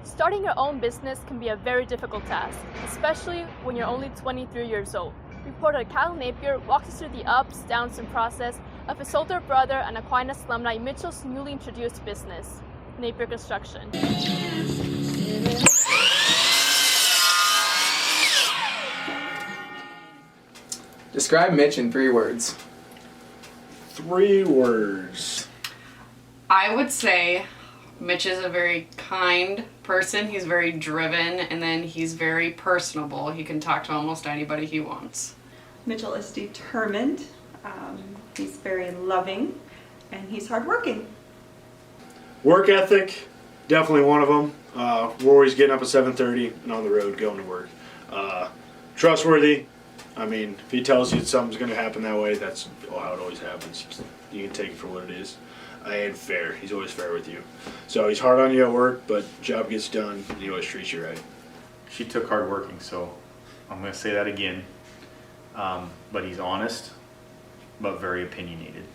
Starting your own business can be a very difficult task, especially when you're only 23 years old. Reporter Kyle Napier walks us through the ups, downs, and process of his older brother and Aquinas alumni Mitchell's newly introduced business, Napier Construction. Describe Mitch in 3 words. 3 words. I would say Mitch is a very kind person. He's very driven, and then he's very personable. He can talk to almost anybody he wants. Mitchell is determined. He's very loving, and he's hardworking. Work ethic, definitely one of them. We're always getting up at 7:30 and on the road going to work. Trustworthy. I mean, if he tells you something's going to happen that way, that's how it always happens. You can take it for what it is. And fair. He's always fair with you. So he's hard on you at work, but job gets done, and he always treats you right. She took hard working, so I'm going to say that again. But he's honest, but very opinionated.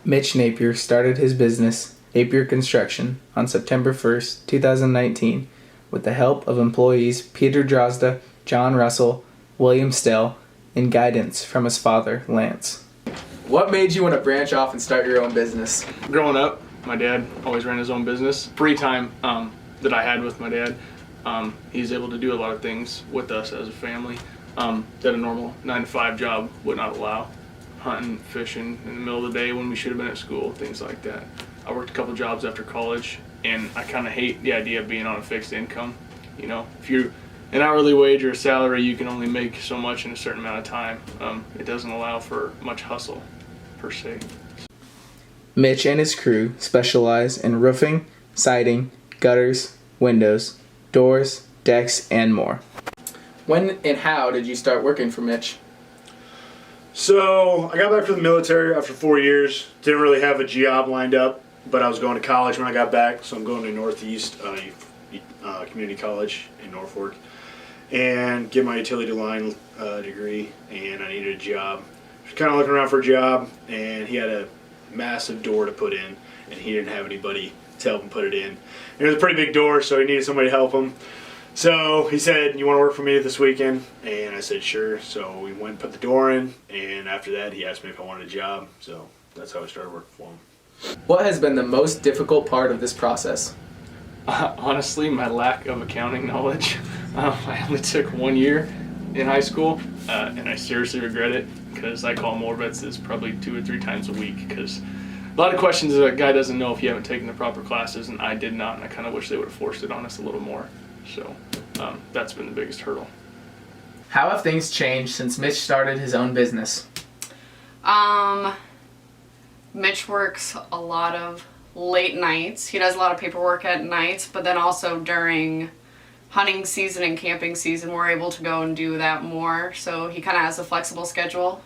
Mitch Napier started his business, Napier Construction, on September 1st, 2019, with the help of employees Peter Drozda, John Russell, William Stell, and guidance from his father, Lance. What made you want to branch off and start your own business? Growing up, my dad always ran his own business. Free time that I had with my dad, he's able to do a lot of things with us as a family that a normal 9-to-5 job would not allow. Hunting, fishing in the middle of the day when we should have been at school, things like that. I worked a couple jobs after college, and I kind of hate the idea of being on a fixed income. You know, if you're an hourly wage or a salary, you can only make so much in a certain amount of time. It doesn't allow for much hustle, per se. Mitch and his crew specialize in roofing, siding, gutters, windows, doors, decks, and more. When and how did you start working for Mitch? So I got back from the military after 4 years. Didn't really have a job lined up, but I was going to college when I got back, so I'm going to Northeast Community College in Norfolk and get my utility line degree, and I needed a job. I was kind of looking around for a job, and he had a massive door to put in, and he didn't have anybody to help him put it in. And it was a pretty big door, so he needed somebody to help him. So he said, "You want to work for me this weekend?" And I said, "Sure." So we went and put the door in, and after that he asked me if I wanted a job. So that's how I started working for him. What has been the most difficult part of this process? Honestly, my lack of accounting knowledge. I only took 1 year in high school, and I seriously regret it because I call more bets probably 2 or 3 times a week because a lot of questions that a guy doesn't know if you haven't taken the proper classes, and I did not, and I kind of wish they would have forced it on us a little more. So that's been the biggest hurdle. How have things changed since Mitch started his own business? Mitch works a lot of late nights. He does a lot of paperwork at nights, but then also during hunting season and camping season, we're able to go and do that more. So he kind of has a flexible schedule.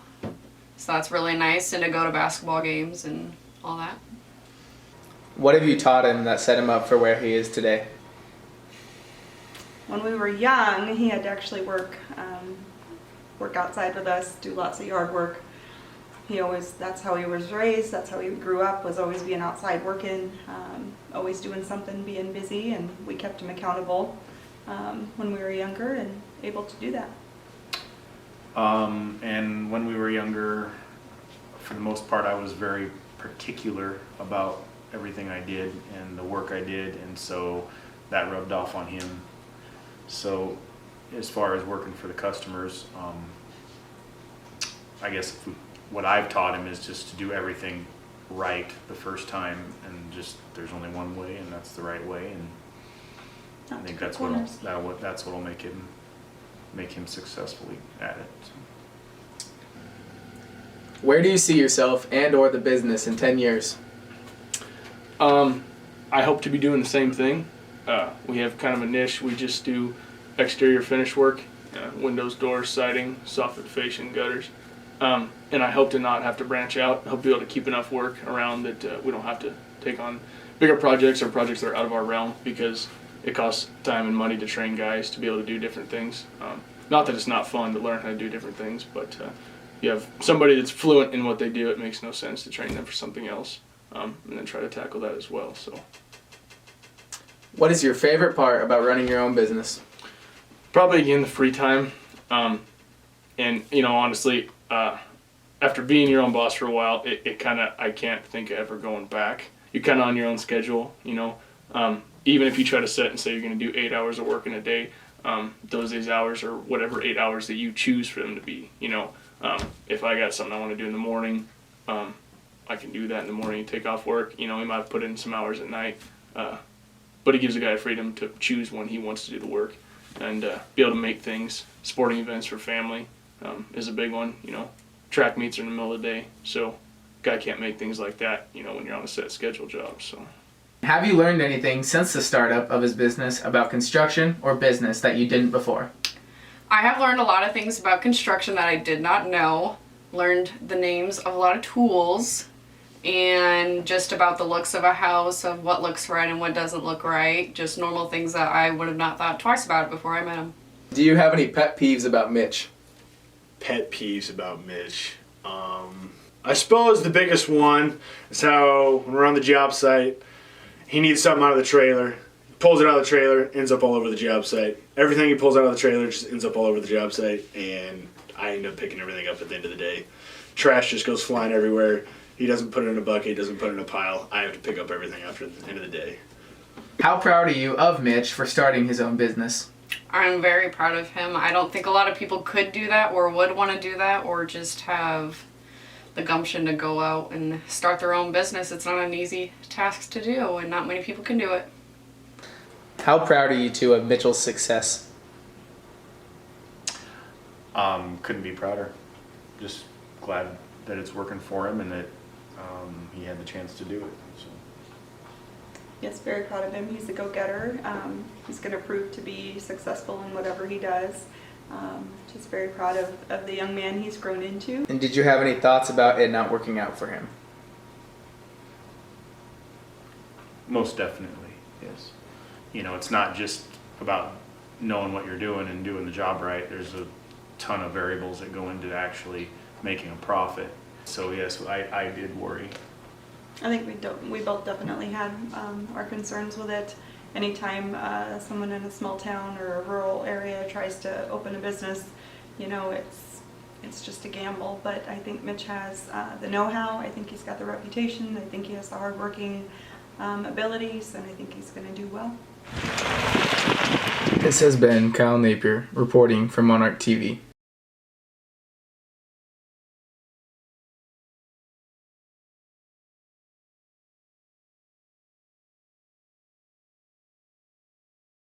So that's really nice, and to go to basketball games and all that. What have you taught him that set him up for where he is today? When we were young, he had to actually work outside with us, do lots of yard work. That's how he was raised, that's how he grew up, was always being outside working, always doing something, being busy, and we kept him accountable when we were younger and able to do that. And when we were younger, for the most part, I was very particular about everything I did and the work I did, and so that rubbed off on him. So as far as working for the customers, I guess what I've taught him is just to do everything right the first time, and just there's only one way, and that's the right way, and I think that's what'll make him successfully at it. So. Where do you see yourself and or the business in 10 years? I hope to be doing the same thing. We have kind of a niche. We just do exterior finish work, windows, doors, siding, soffit, fascia, and gutters. And I hope to not have to branch out. I hope to be able to keep enough work around that we don't have to take on bigger projects or projects that are out of our realm, because it costs time and money to train guys to be able to do different things. Not that it's not fun to learn how to do different things, but you have somebody that's fluent in what they do, it makes no sense to train them for something else, and then try to tackle that as well. So What is your favorite part about running your own business? Probably again the free time, and honestly, after being your own boss for a while, it kind of, I can't think of ever going back. You're kind of on your own schedule, even if you try to set and say you're going to do 8 hours of work in a day, those hours are whatever 8 hours that you choose for them to be. If I got something I want to do in the morning, I can do that in the morning, take off work. We might put in some hours at night, but it gives a guy freedom to choose when he wants to do the work and be able to make things. Sporting events for family is a big one. Track meets are in the middle of the day, so guy can't make things like that, when you're on a set schedule job. So, have you learned anything since the startup of his business about construction or business that you didn't before? I have learned a lot of things about construction that I did not know. Learned the names of a lot of tools and just about the looks of a house, of what looks right and what doesn't look right. Just normal things that I would have not thought twice about before I met him. Do you have any pet peeves about Mitch? Pet peeves about Mitch. I suppose the biggest one is how when we're on the job site, he needs something out of the trailer. He pulls it out of the trailer, ends up all over the job site. Everything he pulls out of the trailer just ends up all over the job site, and I end up picking everything up at the end of the day. Trash just goes flying everywhere. He doesn't put it in a bucket, he doesn't put it in a pile. I have to pick up everything after the end of the day. How proud are you of Mitch for starting his own business? I'm very proud of him. I don't think a lot of people could do that or would want to do that or just have the gumption to go out and start their own business. It's not an easy task to do, and not many people can do it. How proud are you two of Mitchell's success? Couldn't be prouder. Just glad that it's working for him and that he had the chance to do it. So. Yes, very proud of him. He's a go-getter. He's going to prove to be successful in whatever he does. Just very proud of the young man he's grown into. And did you have any thoughts about it not working out for him? Most definitely, yes. It's not just about knowing what you're doing and doing the job right. There's a ton of variables that go into actually making a profit. So yes, I did worry. I think we both definitely had our concerns with it. Anytime someone in a small town or a rural area tries to open a business, it's just a gamble. But I think Mitch has the know-how. I think he's got the reputation. I think he has the hardworking abilities, and I think he's going to do well. This has been Kyle Napier reporting for Monarch TV.